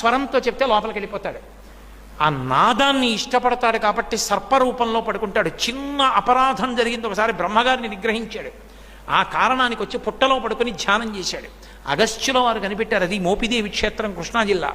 స్వరంతో చెప్తే లోపలికి వెళ్ళిపోతాడు. ఆ నాదాన్ని ఇష్టపడతాడు కాబట్టి సర్పరూపంలో పడుకుంటాడు. చిన్న అపరాధం జరిగింది, ఒకసారి బ్రహ్మగారిని నిగ్రహించాడు. ఆ కారణానికి వచ్చి పుట్టలో పడుకుని ధ్యానం చేశాడు. అగస్త్యుల వారు కనిపెట్టారు, అది మోపిదేవి క్షేత్రం, కృష్ణా జిల్లా.